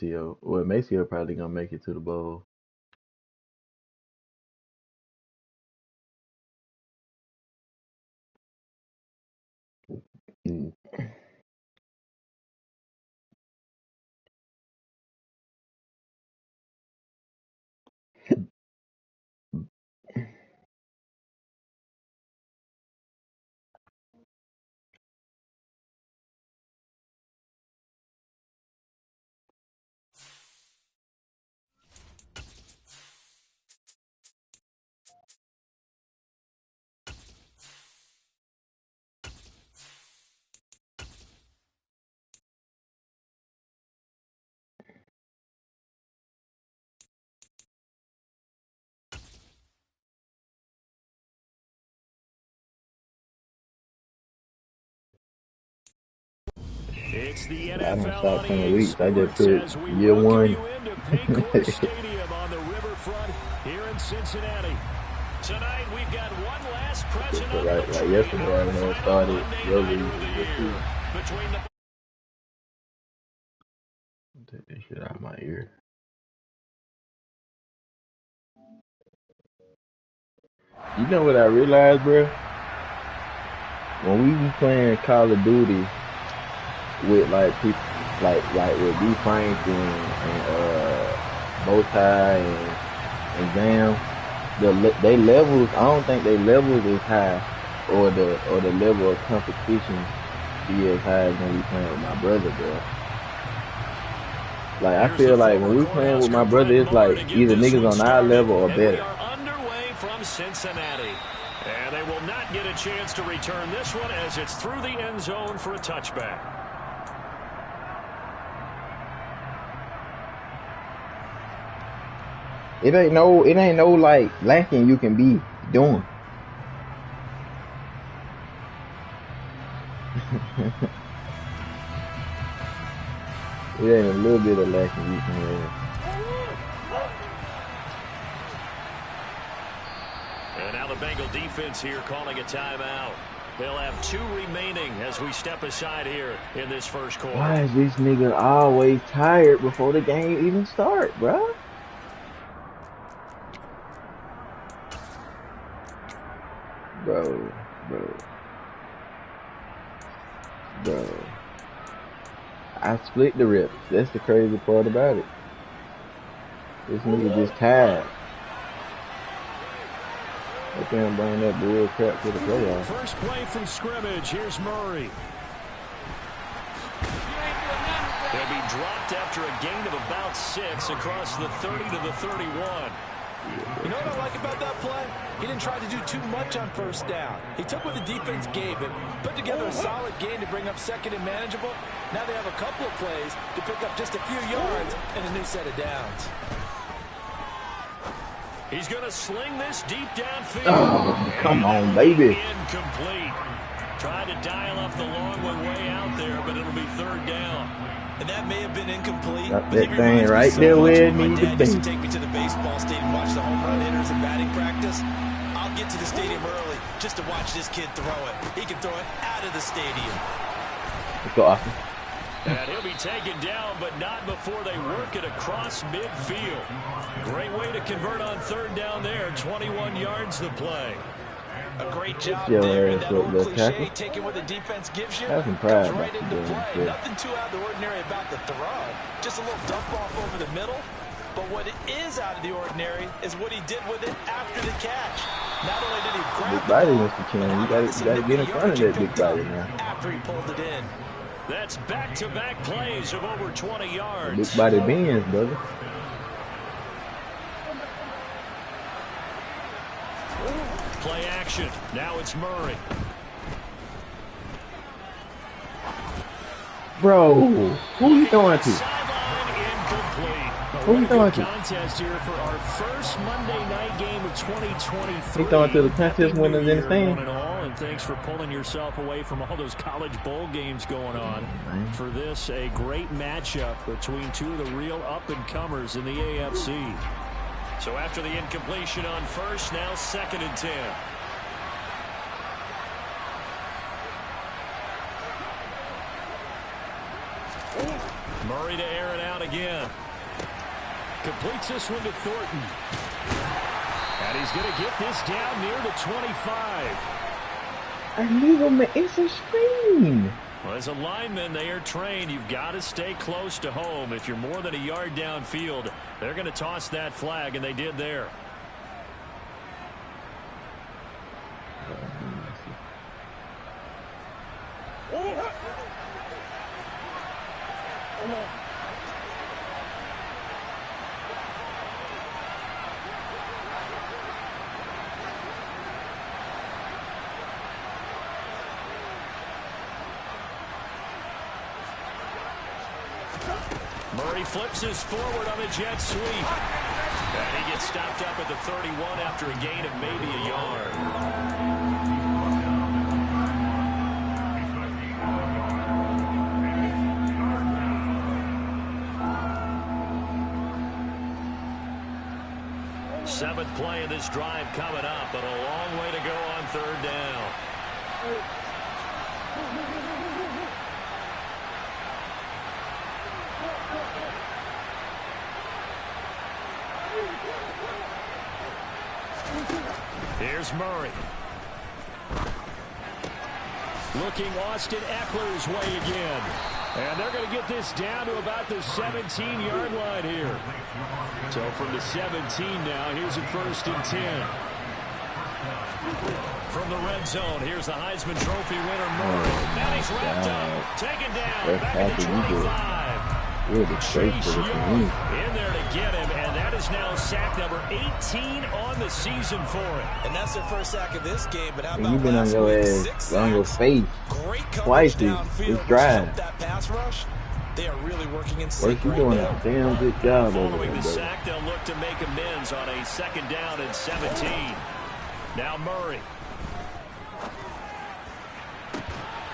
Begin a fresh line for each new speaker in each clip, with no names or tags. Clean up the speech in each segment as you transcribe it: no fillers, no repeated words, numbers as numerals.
Well, Maceo probably gonna make it to the bowl. Mm.
It's the
I don't
NFL
stop
on
playing
EA
weeks. I just
Sports
put
as we
year
welcome
one.
you into Paycor Stadium on the riverfront here in Cincinnati. Tonight we've got one last present
But
under the
like
tree.
yesterday,
Our
I had
final
started
Monday
your
nighter
league
of the
in year
year
two.
between the
Take this shit out of my ear. You know what I realized, bro? When we was playing Call of Duty with like people, like with D Frank and Bowtie and Zam, they levels. I don't think they levels is high, or the level of competition be as high as when we playing with my brother, bro. Like I feel like when we playing with my brother, it's like either niggas on our level or better.
We are underway from Cincinnati. And they will not get a chance to return this one as it's through the end zone for a touchback.
It ain't no like lacking you can be doing. It ain't a little bit of lacking you can have.
And now the Bengal defense here calling a timeout. They'll have 2 remaining as we step aside here in this first quarter.
Why is this nigga always tired before the game even start, bro? Bro. I split the rips. That's the crazy part about it. This nigga just tired. They can't bring that bull crap to the playoffs.
First play from scrimmage. Here's Murray. They'll be dropped after a gain of about 6 across the 30 to the 31.
You know what I like about that play? He didn't try to do too much on first down. He took what the defense gave him, put together a solid gain to bring up second and manageable. Now they have a couple of plays to pick up just a few yards and a new set of downs.
He's going to sling this deep downfield.
Oh, come on, baby.
Incomplete. Tried to dial up the long one way out there, but it'll be 3rd down.
And that may have been incomplete.
Got that thing right there where it needs to be.
Used to take me to the baseball stadium, watch the home run hitters and batting practice. I'll get to the stadium early just to watch this kid throw it. He can throw it out of the stadium.
Let's go, Austin.
And he'll be taken down, but not before they work it across midfield. Great way to convert on 3rd down there. 21 yards the play.
A great job there. And that old cliche, taking what the defense gives you, comes right into play. Nothing too out of the ordinary about the throw. Just a little dump off over the middle. But what it is out of the ordinary is what he did with it after the catch. Not only did he grab
big body, Mr. Chin. You gotta get in front of that big body now.
After he pulled it in.
That's back-to-back plays of over 20 yards.
Big body beans, brother.
Play action. Now it's Murray.
Bro, who you throwing to? Who you throwing to?
Contest here for our first Monday night game of 2023.
He throwing to the contest winners in the stand.
And thanks for pulling yourself away from all those college bowl games going on. For this, a great matchup between 2 of the real up-and-comers in the AFC. So after the incompletion on first, now 2nd and 10. Murray to air it out again. Completes this one to Thornton. And he's going to get this down near the 25.
Illegal, man. It's a screen.
Well, as a lineman, they are trained. You've got to stay close to home. If you're more than a yard downfield, they're going to toss that flag, and they did there. Murray flips his forward on the jet sweep. And he gets stopped up at the 31 after a gain of maybe a yard. Seventh play of this drive coming up, but a long way to go on third down. Here's Murray. Looking Austin Eckler's way again. And they're going to get this down to about the 17-yard line here. So from the 17 now, here's a 1st and 10. From the red zone, here's the Heisman Trophy winner, Murray. Now he's wrapped up, taken down, back at the 25. Chase Young in there to get him, and that is now sack number 18 on the season for him.
And that's their first sack of this game, but how about
you've been on your ass, on your face, twice this drive.
That pass rush, they are really working in sync
right now. Doing a damn good job over
Following
there,
the sack, they'll look to make amends on a 2nd down and 17. Now Murray.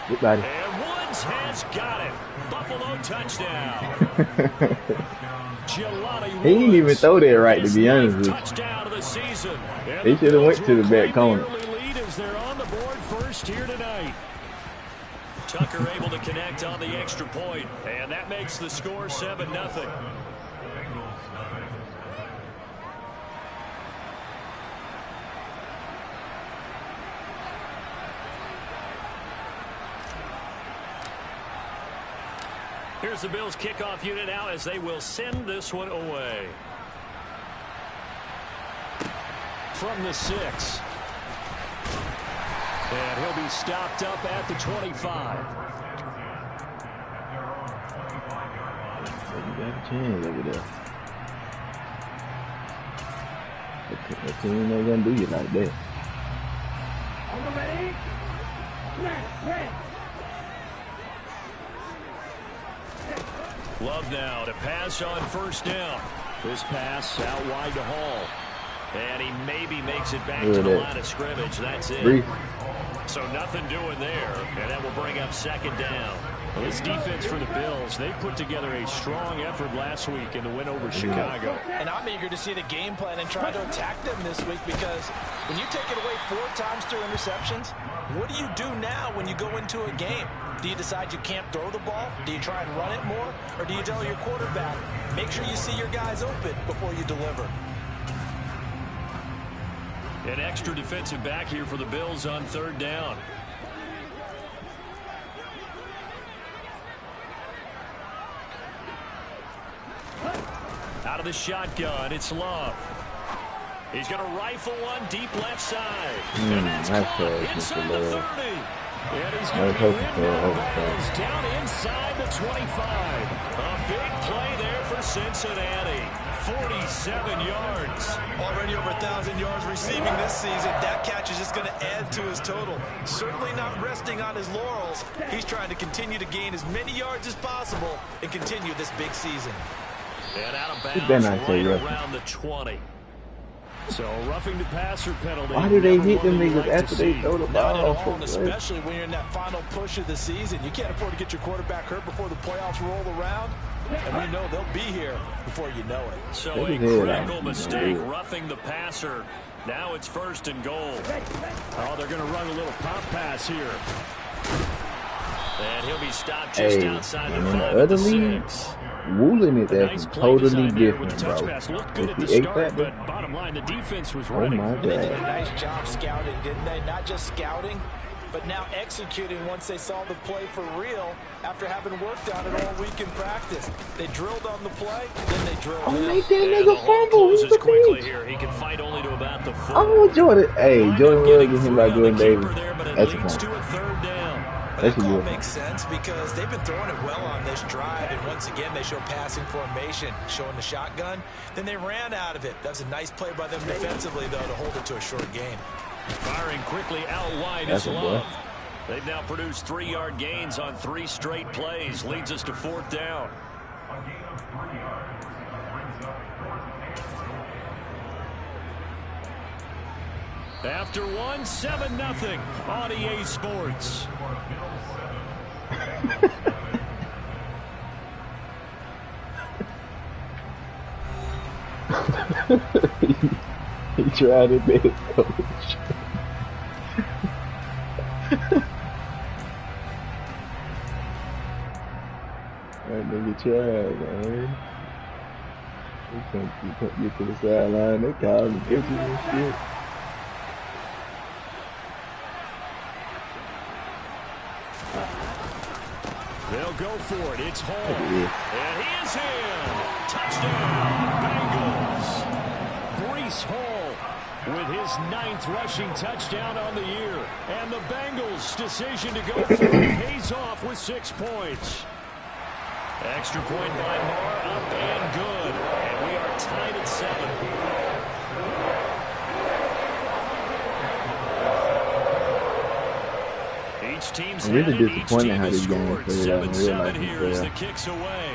Goodbye.
And Woods has got it. Buffalo touchdown.
He didn't even throw that right, to be honest with you.
Touchdown of the season.
They should have went to the back corner.
Lead as they're on the board first here tonight. Tucker able to connect on the extra point, and that makes the score 7-0. Here's the Bills kickoff unit now as they will send this one away. From the 6. And he'll be stopped up at the 25.
You got a chance over there. The team ain't gonna do you like that.
Love now to pass on 1st down. This pass out wide to Hall. And he maybe makes it back to the line of scrimmage. That's it.
Brief.
So nothing doing there. And that will bring up 2nd down. Well, this defense for the Bills, they put together a strong effort last week in the win over Chicago.
And I'm eager to see the game plan and try to attack them this week, because when you take it away 4 times through interceptions, what do you do now when you go into a game? Do you decide you can't throw the ball? Do you try and run it more? Or do you tell your quarterback, make sure you see your guys open before you deliver?
An extra defensive back here for the Bills on 3rd down. Out of the shotgun, it's Love. He's going to rifle one deep left side. And that's inside the 30. And he's going to win down inside the 25. A big play there for Cincinnati. 47 yards.
Already over 1,000 yards receiving this season. That catch is just going to add to his total. Certainly not resting on his laurels. He's trying to continue to gain as many yards as possible and continue this big season.
And out of bounds right around the 20. So roughing the passer penalty.
Why do they hit them niggas after they throw the ball?
Especially when you're in that final push of the season. You can't afford to get your quarterback hurt before the playoffs roll around. And we know they'll be here before you know it.
So a critical mistake roughing the passer. Now it's 1st and goal. Oh, they're going to run a little pop pass here. And he'll be stopped just outside the 5
other
at the
league,
6.
Woolen is
Nice
totally different,
with the
bro.
touch pass. Looked good at the
It's the
start,
X-Factor.
but bottom line, the defense was
Oh
ready.
my
And they did a
God.
nice job scouting, didn't they? Not just scouting, but now executing once they saw the play for real after having worked on it all week in practice. They drilled on the play, then they drilled
Oh,
in.
make that
And
nigga
the hold
fumble. He's
closes
a
quickly
bitch.
here. He can fight only to about the 4.
Oh, Jordan. Hey,
Wind
Jordan
up
Love
getting
get him
free
by
on the
Jordan Davis.
keeper there, but it
That's a
leads
point.
to a 3rd down.
But
That's
that
a
call
good
makes sense because they've been throwing it well on this drive, and once again they show passing formation, showing the shotgun. Then they ran out of it. That's a nice play by them defensively, though, to hold it to a short gain.
Firing quickly out wide is Love. They've now produced 3-yard gains on 3 straight plays. Leads us to 4th down. After 1, 7-0 on EA Sports.
He tried it, man, coach. That nigga tried, man. He couldn't get to the sideline. They called him bitches and shit.
They'll go for it. It's Hall. And he is in. Touchdown, Bengals. Breece Hall with his 9th rushing touchdown on the year. And the Bengals' decision to go for it pays off with 6 points. Extra point by Moore, up and good. And we are tied at 7. Each team's
I'm really
had it. Each
disappointed
team
how
has
this game
scored.
played out in real
7-7
life.
here as the kicks away.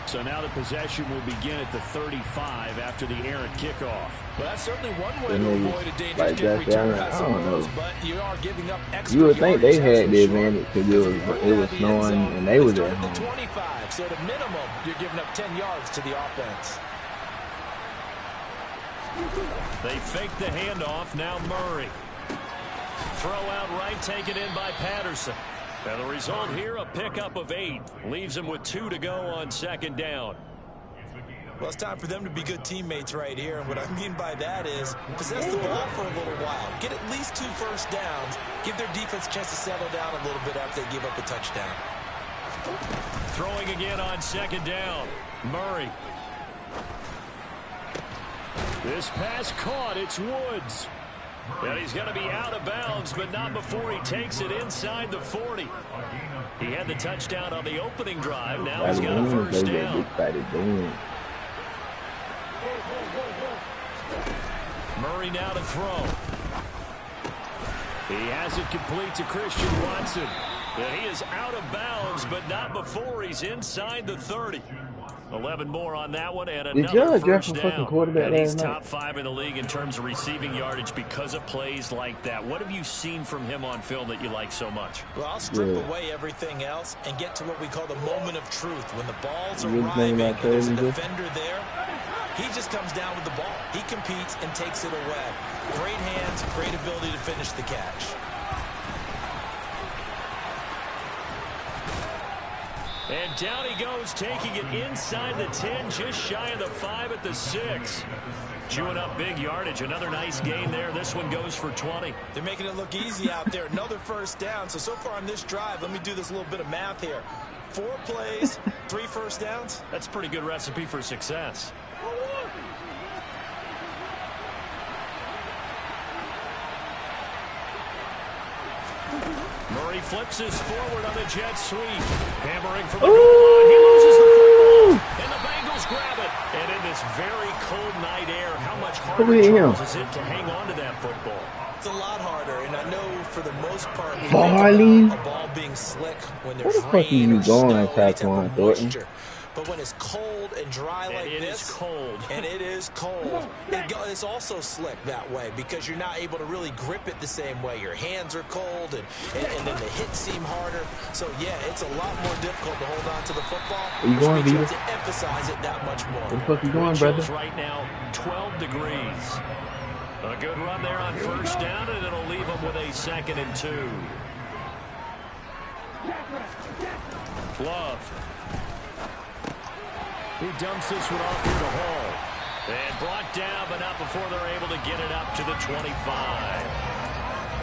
So now the possession will begin at the 35 after the errant kickoff.
Well, that's certainly one way to avoid a dangerous
Like
kick
Josh
return,
Allen,
I
I don't know.
suppose, but you are giving up extra
You would think they
yardage,
had the
that's for
advantage
sure.
because
If you bring
it
down
was
the end
snowing
zone,
and they was
start
at
at the
home.
25, so at a minimum, you're giving up 10 yards to the offense.
They fake the handoff. Now Murray. Throw out right, taken in by Patterson. And the result here, a pickup of 8. Leaves him with 2 to go on 2nd down.
Well, it's time for them to be good teammates right here. And what I mean by that is possess the ball for a little while. Get at least 2 first downs. Give their defense a chance to settle down a little bit after they give up a touchdown.
Throwing again on 2nd down. Murray. This pass caught. It's Woods. And he's going to be out of bounds, but not before he takes it inside the 40. He had the touchdown on the opening drive. Now he's got a first down. Murray now to throw. He has it complete to Christian Watson. And he is out of bounds, but not before he's inside the 30. 11 more on that one, and another first down. And he's top 5 in the league in terms of receiving yardage because of plays like that. What have you seen from him on film that you like so much?
Well, I'll strip away everything else and get to what we call the moment of truth. When the ball's arriving and there's a defender there, he just comes down with the ball. He competes and takes it away. Great hands, great ability to finish the catch.
And down he goes, taking it inside the 10, just shy of the 5 at the 6. Chewing up big yardage. Another nice gain there. This one goes for 20.
They're making it look easy out there. Another first down. So far on this drive, let me do this little bit of math here. 4 plays, 3 first downs.
That's a pretty good recipe for success. Murray flips this forward on the jet sweep. Hammering from the goal line. He loses the football. And the Bengals grab it. And in this very cold night air, how much harder is it to hang on to that football?
It's a lot harder, and I know for the most part, we
think
about a ball being slick when there's
rain or snow, any type
of moisture. But when it's cold and dry like this, and it is cold, it's also slick that way because you're not able to really grip it the same way. Your hands are cold, and then the hits seem harder. So, yeah, it's a lot more difficult to hold on to the football.
Are you going, Vita?
To emphasize it that much more.
Where the fuck you going, brother?
Right now, 12 degrees. A good run there on first down, and it'll leave them with a 2nd and 2. Love. He dumps this one off here to Hall. And brought down, but not before they're able to get it up to the 25.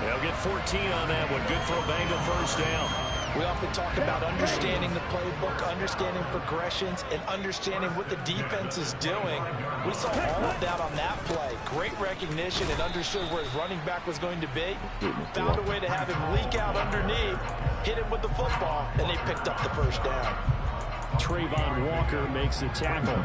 They'll get 14 on that one. Good for a Bengal first down.
We often talk about understanding the playbook, understanding progressions, and understanding what the defense is doing. We saw all of that on that play. Great recognition and understood where his running back was going to be. Found a way to have him leak out underneath, hit him with the football, and they picked up the first down.
Trayvon Walker makes the tackle.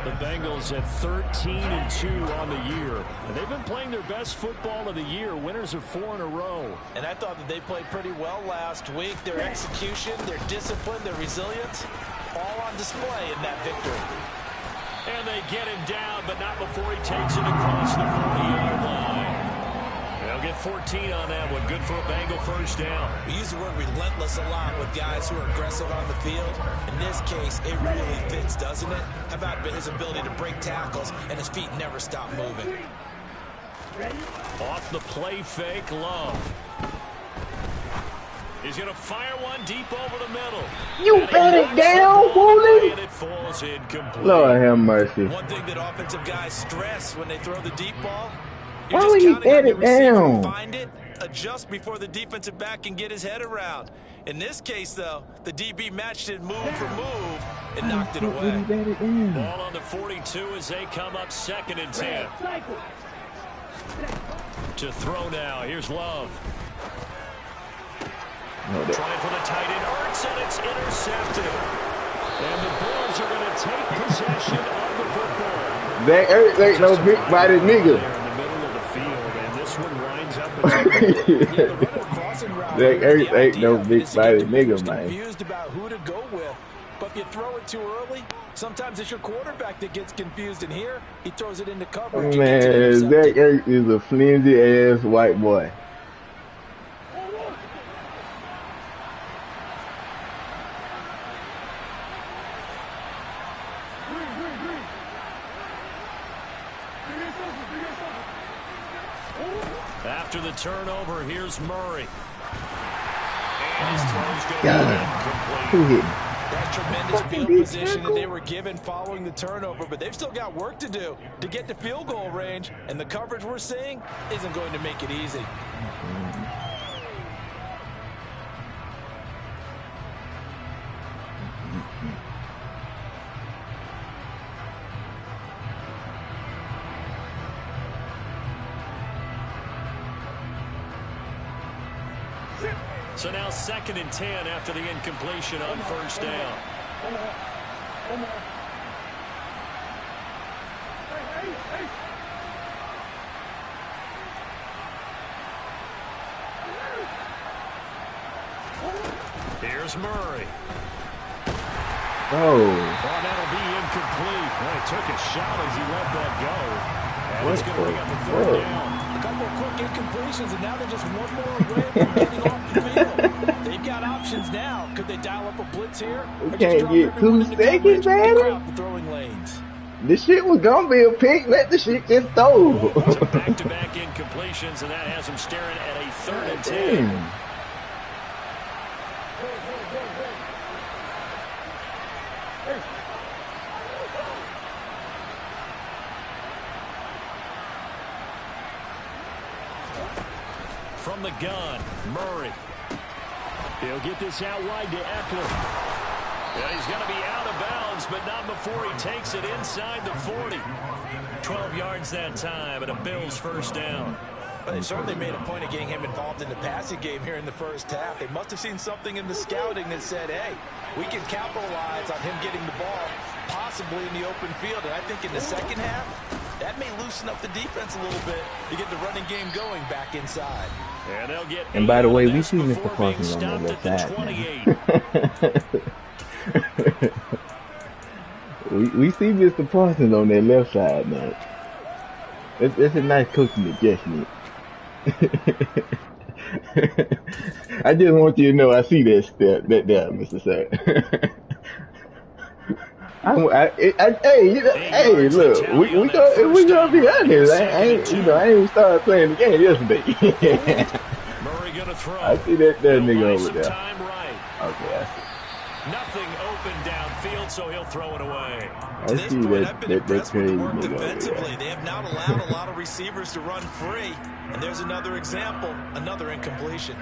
The Bengals at 13-2 on the year. And they've been playing their best football of the year. Winners of 4 in a row.
And I thought that they played pretty well last week. Their execution, their discipline, their resilience, all on display in that victory.
And they get him down, but not before he takes it across the 40-yard line. They'll get 14 on that one. Good for a Bengal first down.
We use the word relentless a lot with guys who are aggressive on the field. In this case, it really fits, doesn't it? How about his ability to break tackles and his feet never stop moving?
Off the play fake, Love. He's going to fire one deep over the middle.
You bet it down, Wooly.
And it falls incomplete.
Lord have mercy.
One thing that offensive guys stress when they throw the deep ball, you're
why
just
would he
counting
bet
on your
it
receiver
down?
to find it, adjust before the defensive back can get his head around. In this case, though, the DB matched it move for move and knocked it away.
Ball on the 42 as they come up 2nd and 10. To throw now. Here's Love. Trying for the tight end. Ertz, and it's intercepted. And the Bills are going to take possession of the football.
That Ertz ain't no big body nigga.
In the middle of the field, and this one winds up.
That Ertz ain't no big body nigga, man.
Confused about who to go with, but if you throw it too early, sometimes it's your quarterback that gets confused. And here, he throws it into coverage.
Man, Zach Ertz is a flimsy ass white boy.
After the turnover, here's Murray. And his throw's going to be incomplete.
Who hit him?
That tremendous field position that they were given following the turnover, but they've still got work to do to get to field goal range, and the coverage we're seeing isn't going to make it easy.
So now 2nd and 10 after the incompletion on first down. Here's Murray.
Oh.
That'll be incomplete. Well, he took a shot as he let that go. And it's going to bring up a 3rd down.
A couple of quick incompletions, and now they're just one more away from getting off the field. They've got options now. Could they dial up a blitz here?
We can't get 2 seconds, man.
The throwing lanes.
This shit was gonna be a pick. Let the shit just throw.
So back-to-back incompletions, and that has them staring at a 3rd and 10.
Damn.
From the gun, Murray. He'll get this out wide to Eckler. Yeah, he's going to be out of bounds, but not before he takes it inside the 40. 12 yards that time, and a Bills first down.
But they certainly made a point of getting him involved in the passing game here in the first half. They must have seen something in the scouting that said, hey, we can capitalize on him getting the ball, possibly in the open field. And I think in the second half, that may loosen up the defense a little bit to get the running game going back inside.
And they'll get.
And by the way, we see Mr. Parsons on the left side. we see Mr. Parsons on that left side now. It's a nice coaching adjustment. I just want you to know I see that step, that there, Mr. Sir. Hey, look, we gonna be honest. I ain't even started playing the game yesterday.
Murray gonna throw.
I see that nigga over there. Okay, I see.
Nothing open downfield, so he'll throw it away.
To this point, I've been impressed with the work defensively. They have not allowed a lot of receivers to run free. And there's another example, another incompletion.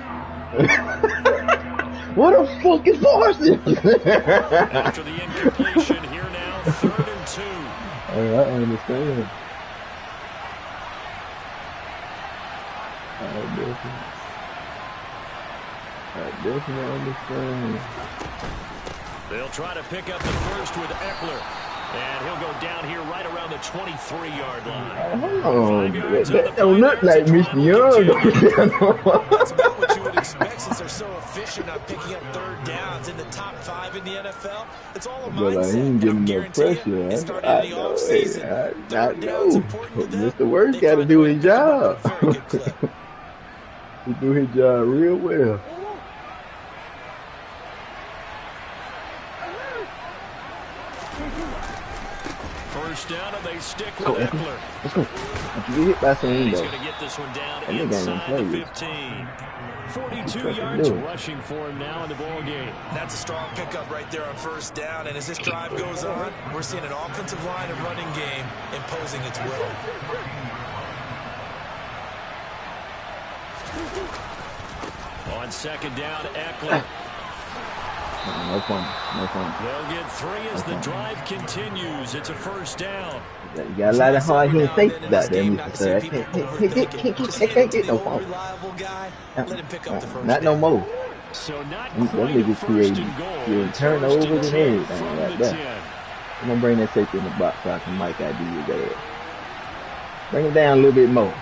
What a fucking Parsons!
After the incompletion, here now, 3rd and 2.
I understand. I definitely understand.
They'll try to pick up the first with Eckler. And he'll go down here right around the 23-yard line.
Hold on. That don't look like Mr. Young.
That's about what you would expect since they're so efficient on picking up 3rd downs in the top 5 in the NFL. It's all a mindset.
He ain't getting no pressure. I know. Mr. Worth got to do his job. He do his job real well.
First down, and they stick with Eckler.
Let's go. If you get hit by some
He's going to get this one down inside the 15. 42 yards rushing for him now in the ball game.
That's a strong pickup right there on 1st down. And as this drive goes on, we're seeing an offensive line and running game imposing its will.
On 2nd down, Eckler.
No fun.
They'll get 3 as the drive continues. It's a 1st down.
You got a lot of hard hitting safety out there, Mr. Sir. Can't get no phone. Not no more.
So not
quite a first and goal. Turnovers and everything like that. I'm going to bring that safety in the box so I can mic ID you there. Bring it down a little bit more.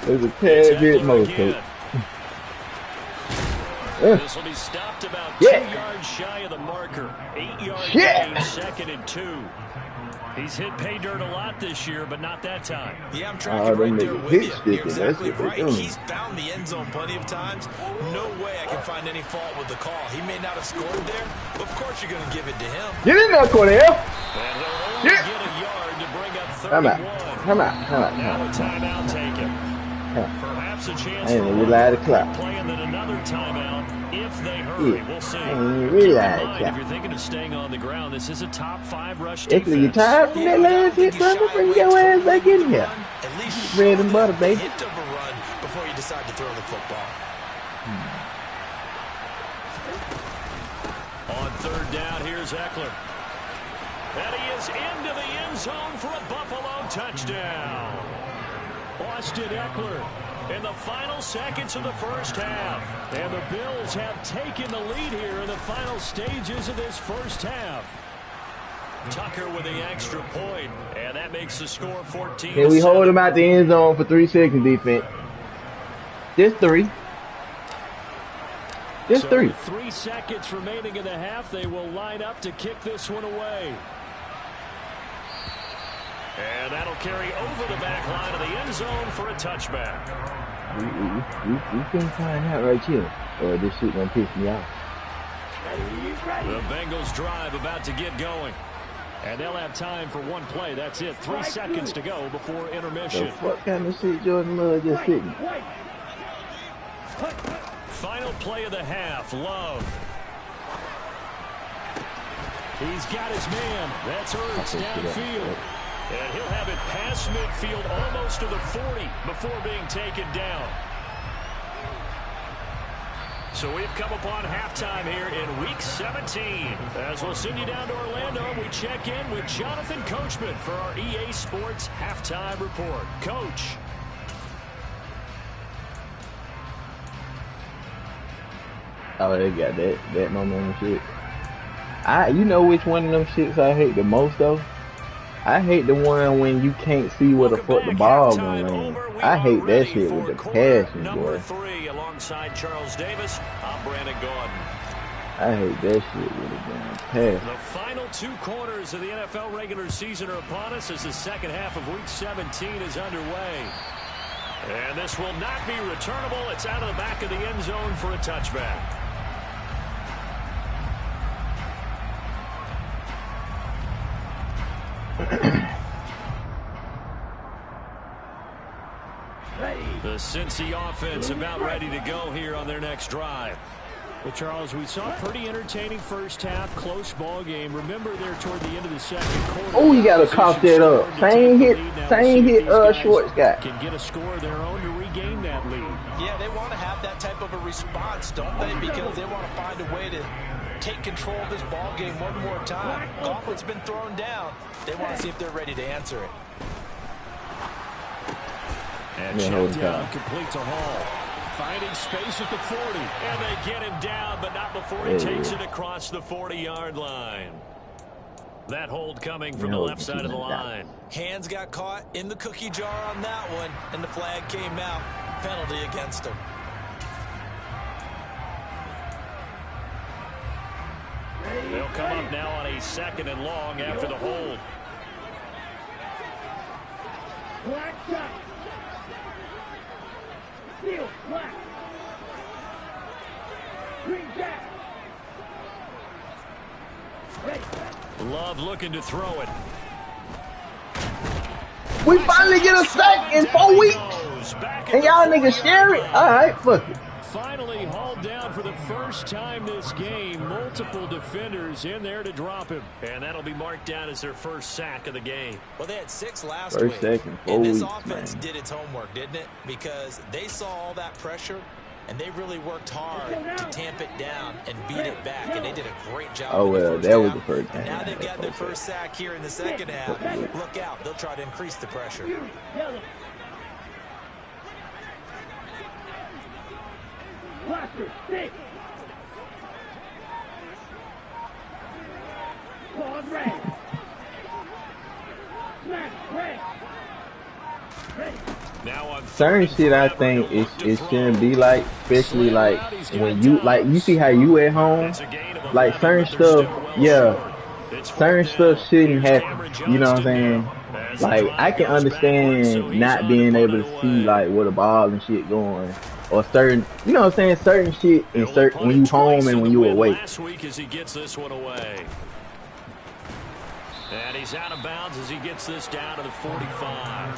There's a tad bit more, coach.
This will be stopped about 2 yards shy of the marker. 8 yards gain, 2nd and 2. He's hit pay dirt a lot this year, but not that time.
Yeah, I'm tracking right there with you. You're exactly right. He's found the end zone plenty of times. No way I can find any fault with the call. He may not have scored there, but of course you're going to give it to him.
Get in there, Cornell.
And he'll only get a yard to bring up 31.
Come out.
Now a timeout taken. Perhaps a chance
for one
playing than another timeout if they hurry. We'll see. If you're thinking of staying on the ground, this is a top 5 rush defense.
If you're tired from that last hit, brother, bring your ass back in here.
At least
bread and butter, baby.
Hit of a run before you decide to throw the football.
On 3rd down, here's Eckler. And he is into the end zone for a Buffalo touchdown. Austin Eckler in the final seconds of the 1st half. And the Bills have taken the lead here in the final stages of this 1st half. Tucker with the extra point, and that makes the score 14.
Can we hold him out the end zone for 3 seconds, defense? Just 3. Just 3.
With 3 seconds remaining in the half, they will line up to kick this one away. And that'll carry over the back line of the end zone for a touchback.
We can find out right here, or this shit gonna piss me off.
The Bengals drive about to get going. And they'll have time for 1 play. That's it. 3 seconds to go before intermission.
What kind of shit Jordan Love just sitting?
Final play of the half. Love. He's got his man. That's Ertz downfield. And he'll have it past midfield almost to the 40 before being taken down. So we've come upon halftime here in Week 17. As we'll send you down to Orlando, we check in with Jonathan Coachman for our EA Sports Halftime Report. Coach.
Oh, they got that momentum shit. You know which one of them shits I hate the most, though? I hate the one when you can't see where the fuck the ball going on. I hate that shit with the passion, boy.
Number 3 alongside Charles Davis. I'm Brandon Gordon.
I hate that shit with the damn passion.
The final 2 quarters of the NFL regular season are upon us as the second half of Week 17 is underway. And this will not be returnable. It's out of the back of the end zone for a touchback. The Cincy offense about ready to go here on their next drive. Well, Charles, we saw a pretty entertaining first half, close ball game. Remember there toward the end of the second quarter.
Oh, you got to cough that up. Same hit, Schwartz got.
Can get a score of their own to regain that lead.
Yeah, they want to have that type of a response, don't they? Because they want to find a way to take control of this ball game one more time. Gauntlet's been thrown down. They want to see if they're ready to answer it.
And Showdown completes a haul. Finding space at the 40. And they get him down, but not before he takes it across the 40-yard line. That hold coming from the left side of the line.
Hands got caught in the cookie jar on that one, and the flag came out. Penalty against him.
They'll come up now on a 2nd and long after the hold.
Black shot. Steel, black. Green jack.
Love looking to throw it.
We finally get a sack in 4 weeks. And y'all niggas scary. All right, fuck it.
Finally hauled down for the first time this game. Multiple defenders in there to drop him. And that'll be marked down as their first sack of the game.
Well, they had 6 last week. And this offense did its homework, didn't it? Because they saw all that pressure, and they really worked hard to tamp it down and beat it back. And they did a great job.
Oh, well, that was the first time.
Now they've got their first sack here in the second half. Look out. They'll try to increase the pressure.
Blaster, stick. Pause red. Smash red.
Now on
certain shit I think it shouldn't be like, especially like when you see how you at home, like certain stuff, certain stuff shouldn't happen. You know what I'm saying? Like I can understand not being able to see like where the ball and shit going. Or certain, you know what I'm saying, certain shit in certain when you home and when you away.
Last week as he gets this one away. And he's out of bounds as he gets this down to the 45.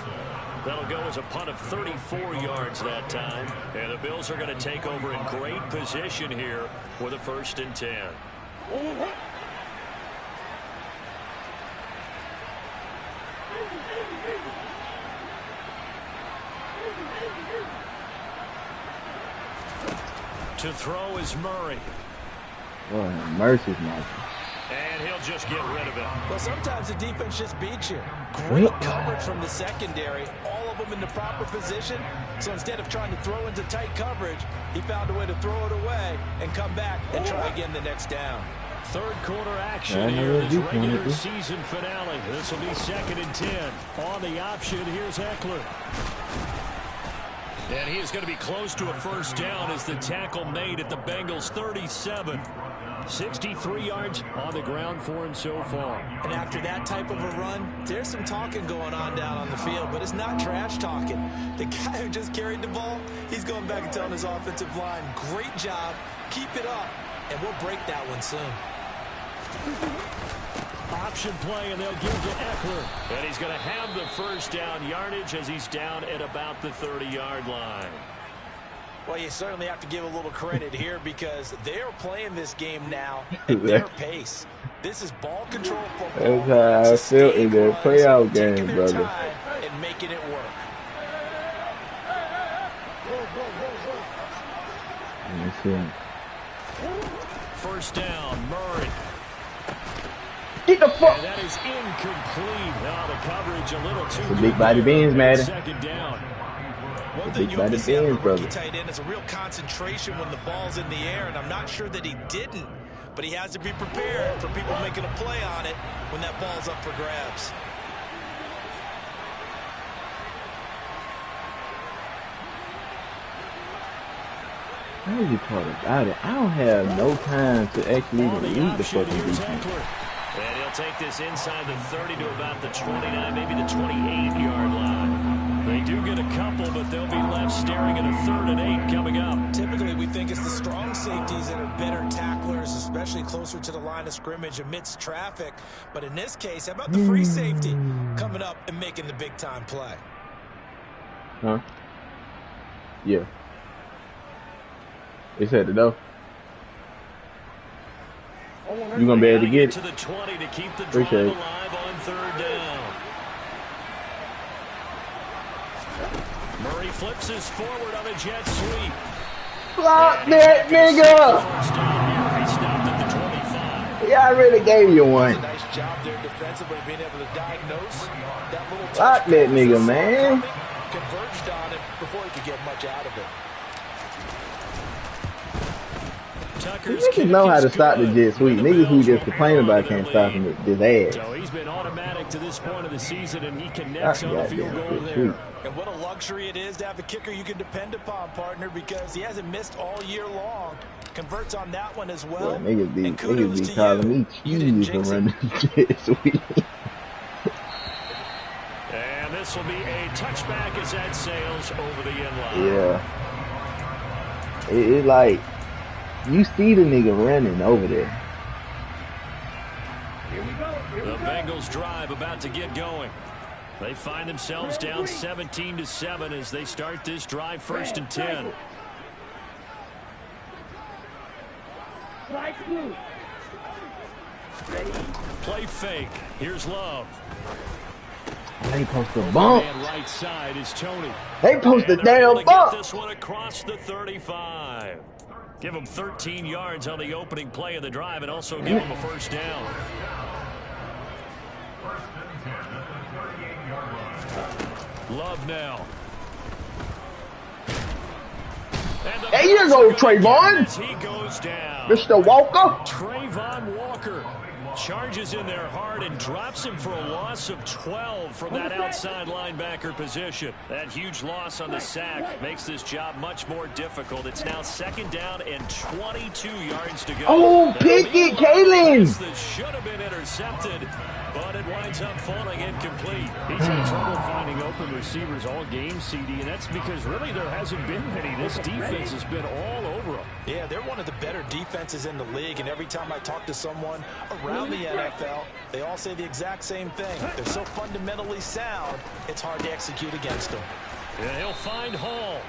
That'll go as a punt of 34 yards that time. And the Bills are going to take over in great position here with a 1st and 10. To throw is Murray.
Oh, mercy, Michael.
And he'll just get rid of it.
Well, sometimes the defense just beats you. Great coverage from the secondary. All of them in the proper position. So instead of trying to throw into tight coverage, he found a way to throw it away and come back and try again the next down.
3rd quarter action here in this regular season finale. This will be 2nd and 10. On the option, here's Eckler. And he is going to be close to a 1st down as the tackle made at the Bengals 37. 63 yards on the ground for him so far.
And after that type of a run, there's some talking going on down on the field, but it's not trash talking. The guy who just carried the ball, he's going back and telling his offensive line, great job, keep it up, and we'll break that one soon.
Option play, and they'll give it to Eckler. And he's going to have the 1st down yardage as he's down at about the 30-yard line.
Well, you certainly have to give a little credit here because they're playing this game now at their pace. This is ball control football.
That's how I feel in their playoff game, brother.
And making it work.
First down, Murray.
Get the fuck.
And that is incomplete. Now the coverage a little too
good. Big body beans, man.
Second down.
One thing you have to see out of a rookie tight end is a real concentration when the ball's in the air, and I'm not sure that he didn't, but he has to be prepared for people making a play on it when that ball's up for grabs.
How is he part about it? I don't have no time to actually even read the fucking defense.
And he'll take this inside the 30 to about the 29, maybe the 28-yard line. They do get a couple, but they'll be left staring at a 3rd and 8 coming up.
Typically, we think it's the strong safeties that are better tacklers, especially closer to the line of scrimmage amidst traffic. But in this case, how about the free safety coming up and making the big-time play?
Huh? Yeah. It's headed though. You gonna be able to get it?
To the 20 to keep the
drive
alive on third down. Murray flips his forward on a jet sweep.
Block that nigga! Yeah, I really gave you one.
Nice job there defensively, being able to diagnose that little touch.
Block that nigga, man.
Converged on it before he could get much out of it.
Niggas know how to stop the jet sweep. Niggas who just complain about can't stop him with his ass.
So he's been automatic to this point of the season, and he connects on the field goal there.
And what a luxury it is to have a kicker you can depend upon, partner, because he hasn't missed all year long. Converts on that one as well.
Boy, niggas be calling me cheese for running the jet sweep.
And this will be a touchback as that sails over the end line.
Yeah. It's like, you see the nigga running over there.
Here we go.
The Bengals drive about to get going. They find themselves down 17-7 as they start this drive, 1st and 10. Play fake. Here's Love.
They post a bump.
Right side is Tony.
They post a damn bump.
This one across the 35. Give him 13 yards on the opening play of the drive and also give him a first down. Love now.
There you go, Trayvon.
He goes down.
Mr. Walker.
Trayvon Walker charges in there hard and drops him for a loss of 12 from that outside linebacker position. That huge loss on the sack makes this job much more difficult. It's now 2nd down and 22 yards to go.
Oh, pick it, Kalen.
That should have been intercepted, but it winds up falling incomplete. He's had trouble finding open receivers all game, CD, and that's because really there hasn't been many. This defense has been all over them.
Yeah, they're one of the better defenses in the league, and every time I talk to someone around the NFL, they all say the exact same thing. They're so fundamentally sound, it's hard to execute against them.
And he'll find Hall,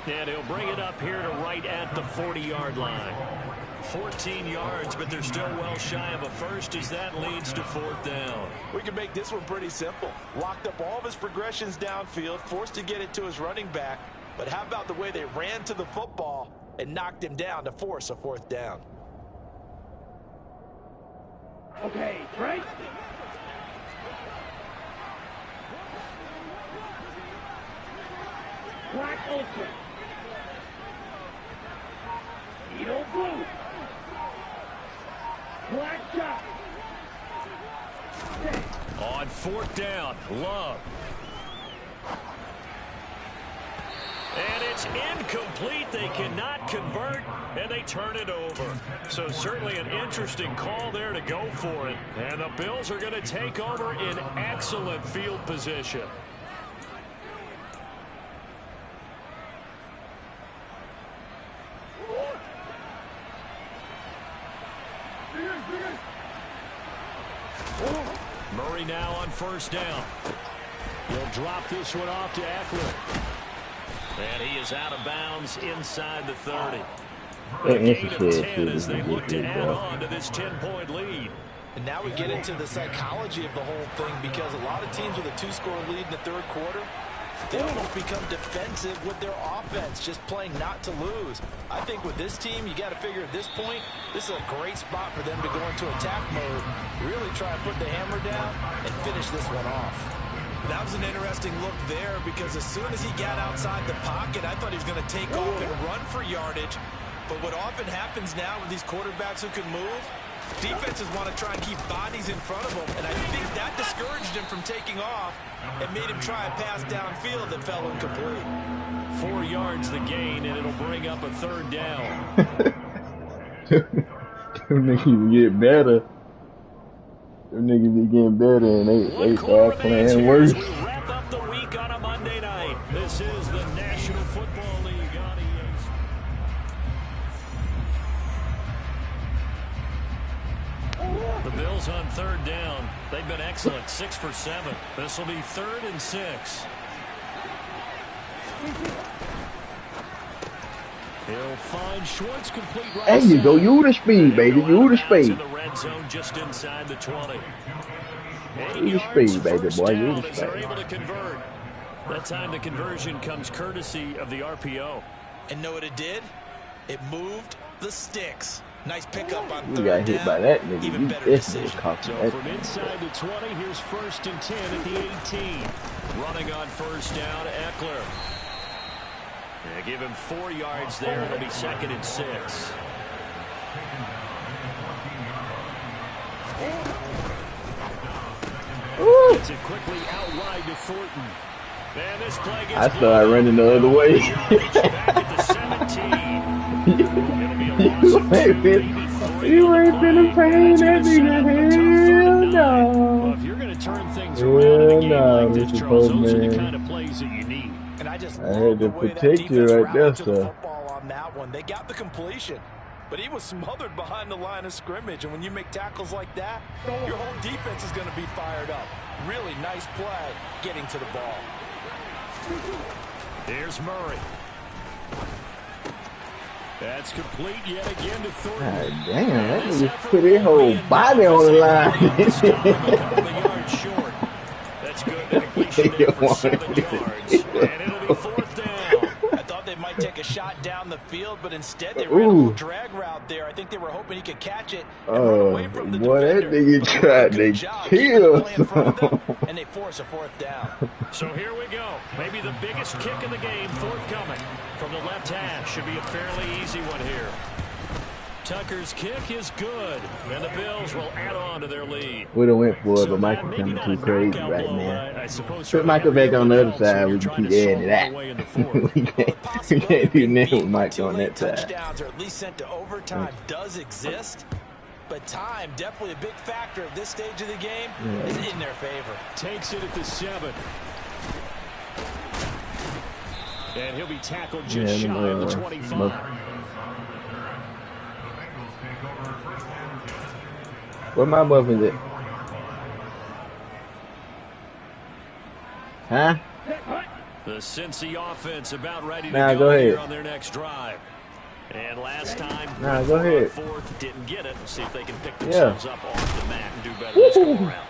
and he'll bring it up here to right at the 40-yard line. 14 yards, but they're still well shy of a first as that leads to 4th down.
We can make this one pretty simple. Locked up all of his progressions downfield, forced to get it to his running back. But how about the way they ran to the football and knocked him down to force a 4th down?
Okay, Frank. Black Ultra. Needle Blue. Black Shot.
On 4th down, Love. And it's incomplete. They cannot convert, and they turn it over. So certainly an interesting call there to go for it. And the Bills are going to take over in excellent field position. Murray now on 1st down. He'll drop this one off to Eckler. And he is out of bounds inside the 30. A gain of 10 as they look to add on to this 10-point lead.
And now we get into the psychology of the whole thing, because a lot of teams with a 2-score lead in the 3rd quarter, they almost become defensive with their offense, just playing not to lose. I think with this team, you got to figure at this point, this is a great spot for them to go into attack mode, really try and put the hammer down and finish this one off. That was an interesting look there, because as soon as he got outside the pocket, I thought he was going to take off and run for yardage. But what often happens now with these quarterbacks who can move, defenses want to try and keep bodies in front of them, and I think that discouraged him from taking off and made him try a pass downfield that fell incomplete.
4 yards the gain, and it'll bring up a 3rd down.
Them niggas get better. Them niggas be getting better, and they start playing worse.
We wrap up the week on a Monday night. This is the National Football League on EA. The Bills on third down. They've been excellent, 6 for 7. This will be 3rd and 6. He'll find Schwartz complete right.
There you go. You the speed, baby. You the speed.
In the red zone just inside the 20.
You the speed, baby boy. You the speed.
Able to convert. That time the conversion comes courtesy of the RPO.
And know what it did? It moved the sticks. Nice pickup on
You
third
got hit
down.
by that nigga.
Even
You
better
definitely
decision.
caught
So
that.
from inside the 20, here's 1st and 10 at the 18. Running on 1st down, Eckler. Yeah, give him 4 yards there. It'll be 2nd and 6.
Ooh.
Gets it quickly out wide to Thornton. And this play gets
I started running the other way.
back at the 17. It'll be a loss of 2, maybe 3.
You ain't been paying that nigga. Hell no.
Well, if you're going to turn things around in a game like this,
Mr.
Charles, those are the
Postman.
kind of plays that you need.
And I just
I
love
had
the
to
way that
protect you
defense
right there,
rallied to the
sir.
football on that one. They got the completion, but he was smothered behind the line of scrimmage. And when you make tackles like that, your whole defense is going to be fired up. Really nice play getting to the ball.
Here's Murray. That's complete yet again to Thornton.
God damn, that nigga put his whole body on the line.
Short. That's good. The completion there for 7 yards. And it'll be 4th down.
I thought they might take a shot down the field, but instead they ran a little drag route there. I think they were hoping he could catch it and run away from the
boy,
defender.
that nigga tried to kill
them, and they force a 4th down.
So here we go. Maybe the biggest kick in the game forthcoming from the left half. Should be a fairly easy one here. Tucker's kick is good, and the Bills will add on to their lead.
We done went for it,
So
but Michael
maybe
coming
not
too
a
crazy
knockout
right
blow,
now.
I suppose
Put Michael back on the other side. We
can
can keep adding to that. We can't do nothing with Michael on that side.
Touchdowns are at least sent to overtime does exist, but time definitely a big factor at this stage of the game is in their favor.
Takes it at the 7. And he'll be tackled just shy of the 25.
Where my muffins at? Huh?
The Cincy offense about ready to
Nah,
go
go
here
ahead.
on their next drive. And last time,
Nah, go ahead.
4th, didn't get it. See if they can pick themselves up off the mat and do better this go around.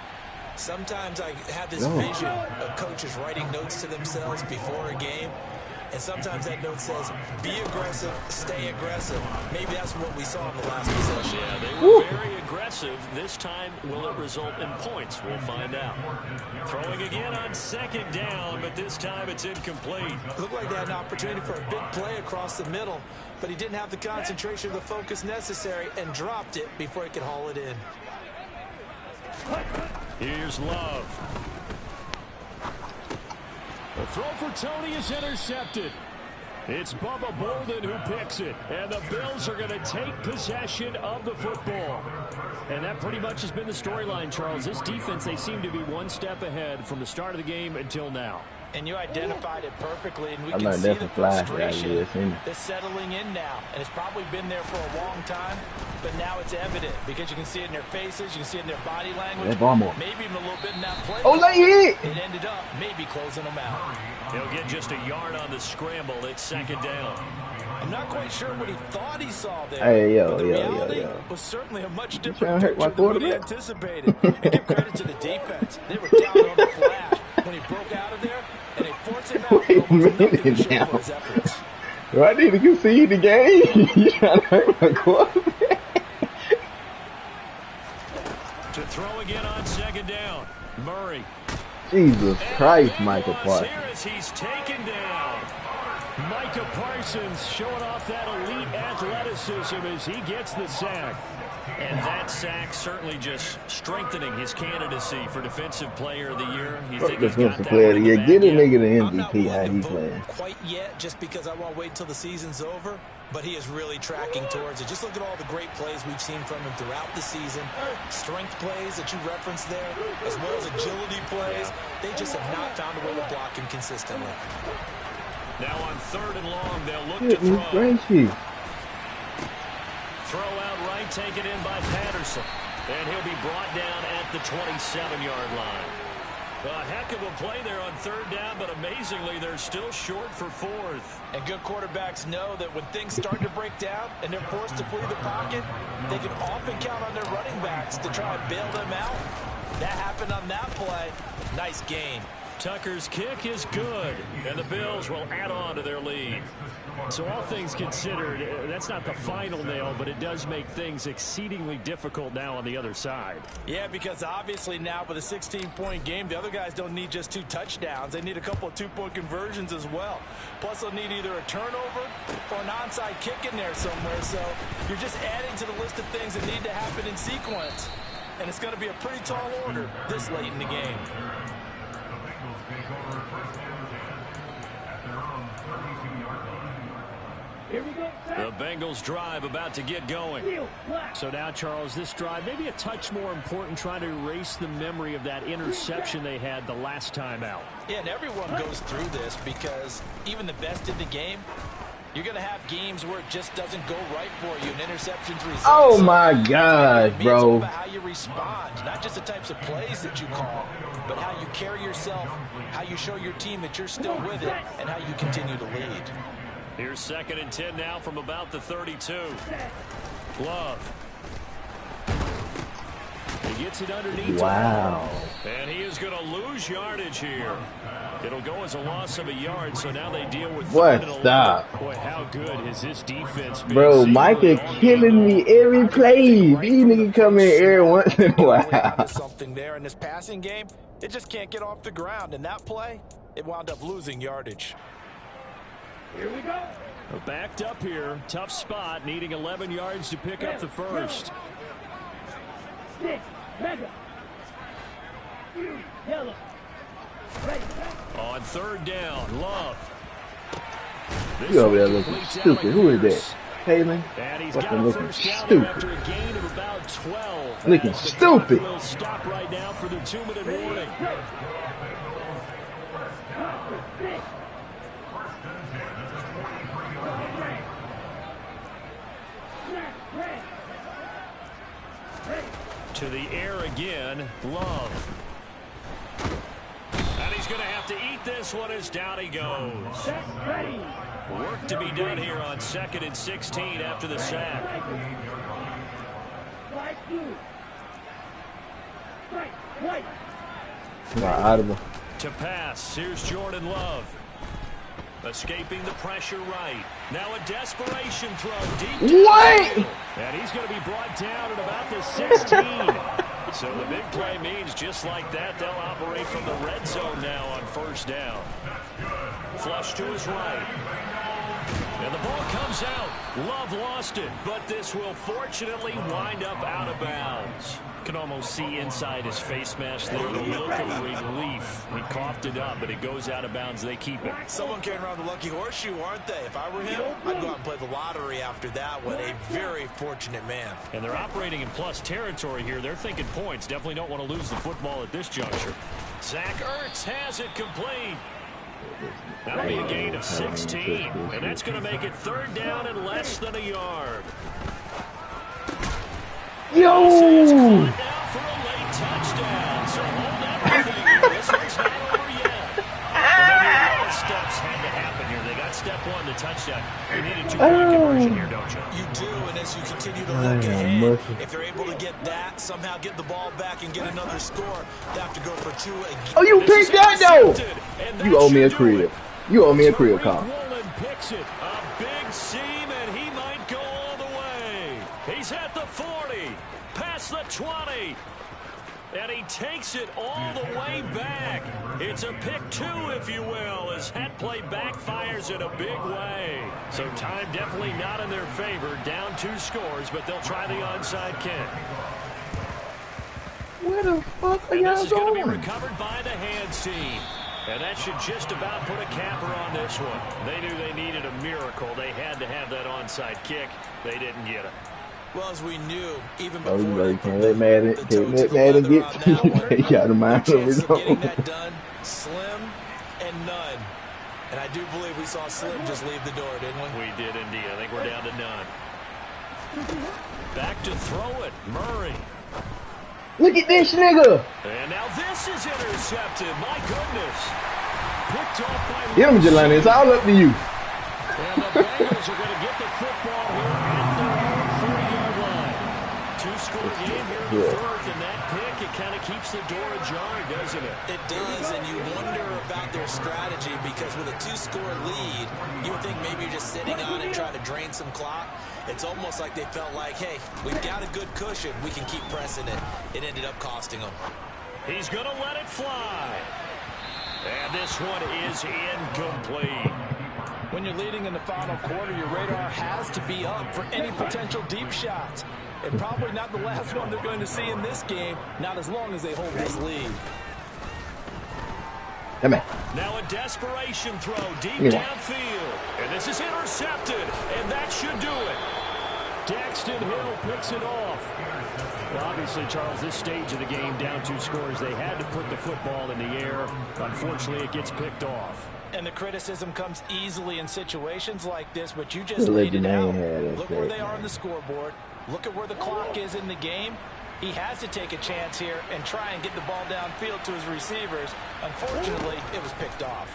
Sometimes I have this vision of coaches writing notes to themselves before a game. And sometimes that note says, be aggressive, stay aggressive. Maybe that's what we saw in the last possession.
Yeah, they were very aggressive. This time, will it result in points? We'll find out. Throwing again on 2nd down, but this time it's incomplete.
It looked like they had an opportunity for a big play across the middle, but he didn't have the concentration or the focus necessary and dropped it before he could haul it in.
Here's Love. The throw for Tony is intercepted. It's Bubba Bolden who picks it. And the Bills are going to take possession of the football. And that pretty much has been the storyline, Charles. This defense, they seem to be one step ahead from the start of the game until now.
And you identified it perfectly, and we
I
can
learned
see
that
the
from Fly.
frustration
Yeah,
that's settling in now. And it's probably been there for a long time, but now it's evident because you can see it in their faces, you can see it in their body language, maybe even a little bit in that play.
Oh, they hit!
It ended up maybe closing them out.
He'll get just a yard on the scramble. It's 2nd down.
I'm not quite sure what he thought he saw there.
Hey,
but the reality was certainly a much different picture than what he anticipated. And give credit to the defense. They were down on the flash when he broke out of there, and they forced him out.
Wait a minute now. Do I need to concede the game? You trying to hurt my quarterback?
To throw again on 2nd down. Murray.
Jesus Christ, Michael Parsons.
Here as he's taken down. Micah Parsons showing off that elite athleticism as he gets the sack. And that sack certainly just strengthening his candidacy for Defensive Player of the Year. You think he's got that
Player of the
one in
Year.
the
Get a
bag
nigga
yet?
the MVP, how he playing.
Quite yet, just because I want to wait till the season's over. But he is really tracking towards it. Just look at all the great plays we've seen from him throughout the season. Strength plays that you referenced there, as well as agility plays. They just have not found a way to block him consistently.
Now on 3rd and long, they'll look to throw.
Gracious.
Throw out right, taken in by Patterson. And he'll be brought down at the 27-yard line. A heck of a play there on third down, but amazingly, they're still short for fourth.
And good quarterbacks know that when things start to break down and they're forced to flee the pocket, they can often count on their running backs to try and bail them out. That happened on that play. Nice game.
Tucker's kick is good, and the Bills will add on to their lead. So all things considered, that's not the final nail, but it does make things exceedingly difficult now on the other side.
Yeah, because obviously now with a 16-point game, the other guys don't need just 2 touchdowns. They need a couple of 2-point conversions as well. Plus, they'll need either a turnover or an onside kick in there somewhere. So you're just adding to the list of things that need to happen in sequence. And it's going to be a pretty tall order this late in the game.
Here we go.
The Bengals drive about to get going. So now, Charles, this drive maybe a touch more important, trying to erase the memory of that interception they had the last time out.
Yeah, and everyone goes through this because even the best in the game, you're going to have games where it just doesn't go right for you and interceptions result.
Oh, my God, bro.
It's all about how you respond, not just the types of plays that you call, but how you carry yourself, how you show your team that you're still with it, and how you continue to lead.
Here's 2nd and 10 now from about the 32. Love. He gets it underneath.
Wow.
And he is going to lose yardage here. It'll go as a loss of a yard, so now they deal with
what? Stop.
Boy, how good has this defense been?
Bro, Micah killing me every play. These niggas come in every once in a while.
Something there in this passing game, it just can't get off the ground. And that play, it wound up losing yardage.
Here we go.
Backed up here. Tough spot, needing 11 yards to pick up the first.
6, mega. Yellow.
On third down, Love.
You over there looking stupid. Who is that? Halen? Fucking looking stupid.
After a gain of about 12.
Looking stupid.
We'll stop right now for the 2-minute warning. To the air again, Love. And he's going to have to eat this one as down he goes. Work to be done here on 2nd and 16 after the sack.
Audible.
To pass, here's Jordan Love. Escaping the pressure right. Now a desperation throw deep.
What?
And he's going to be brought down at about the 16. So the big play means just like that, they'll operate from the red zone now on first down. Flush to his right. And the ball comes out. Love lost it, but this will fortunately wind up out of bounds. Can almost see inside his face mask there the look of relief. He coughed it up, but it goes out of bounds. They keep it.
Someone carrying around the lucky horseshoe, aren't they? If I were him, I'd go out and play the lottery after that one. A very fortunate man.
And they're operating in plus territory here. They're thinking points. Definitely don't want to lose the football at this juncture. Zach Ertz has it complete. That'll be a gain of 16. And that's going to make it third down and less than a yard.
Yo!
Now for a late touchdown. So hold everything here. This one's not over yet. A lot of steps had to happen here. They got step 1, the touchdown. You need a 2-point conversion here, don't you?
You do, and as you continue to look ahead, if they're able to get that, somehow get the ball back and get another score, they have to go for 2 again.
Oh, you picked that, though! You owe me a crib. You owe me a crib, Kyle.
Picks it. A big seam, and he might go all the way. He's at the 40, past the 20, and he takes it all the way back. It's a pick 2, if you will, as that play backfires in a big way. So time definitely not in their favor. Down 2 scores, but they'll try the onside kick.
Where the fuck are y'all going?
This is going to be recovered by the hands team. And that should just about put a capper on this one. They knew they needed a miracle. They had to have that onside kick. They didn't get it.
Well, as we knew, even before
you can't let Madden get you got to mind of his own.
Getting that done, slim and none. And I do believe we saw Slim just leave the door, didn't we?
We did indeed. I think we're down to none. Back to throw it. Murray.
Look at this nigga.
And now this is intercepted. My goodness. Picked off by
Get him, Jelani. It's all up to you.
And the Bengals are going to get the football here at their own 40-yard line. Two-score game here in the fourth, and that pick, it kind of keeps the door ajar, doesn't it?
It does, and you wonder about their strategy because with a two-score lead, you would think maybe you're just sitting on it trying to drain some clock. It's almost like they felt like, hey, we've got a good cushion. We can keep pressing it. It ended up costing them.
He's going to let it fly. And this one is incomplete.
When you're leading in the final quarter, your radar has to be up for any potential deep shots. And probably not the last one they're going to see in this game, not as long as they hold this lead.
Come on.
Now a desperation throw deep downfield. And this is intercepted, and that should do it. Daxton Hill picks it off. Well, obviously, Charles, this stage of the game, down 2 scores, they had to put the football in the air. Unfortunately, it gets picked off.
And the criticism comes easily in situations like this, but you just laid it out. Look where they are on the scoreboard. Look at where the clock is in the game. He has to take a chance here and try and get the ball downfield to his receivers. Unfortunately, it was picked off.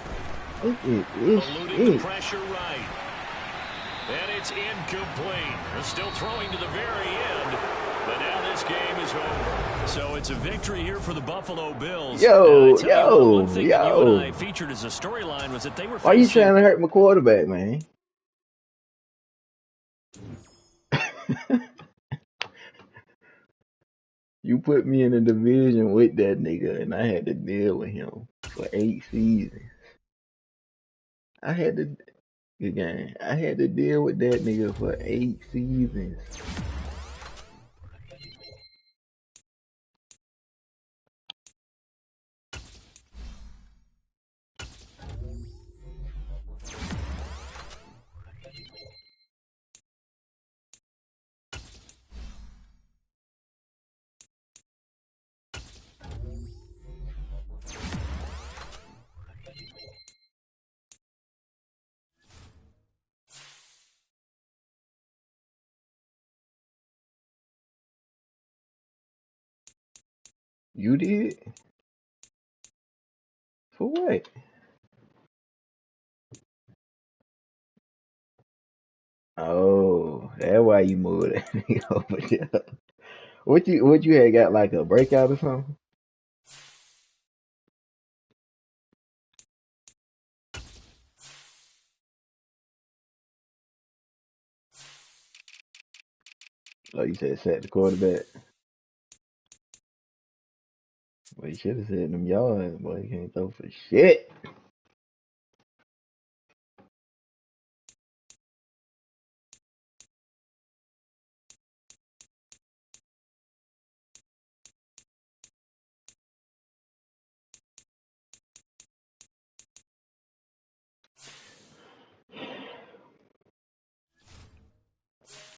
Eluding the pressure right. And it's incomplete. They're still throwing to the very end. But now this game is over. So it's a victory here for the Buffalo Bills.
Yo.
One thing that you and I featured as a storyline was that they were
Why are you trying to hurt my quarterback, man? You put me in a division with that nigga, and I had to deal with him for 8 seasons. I had to deal with that nigga for 8 seasons. You did? For what? Oh, that's why you moved that nigga over there. What you had got, like a breakout or something? Like you said, sack the quarterback. Well, you should have said them yards, boy. You can't throw for shit.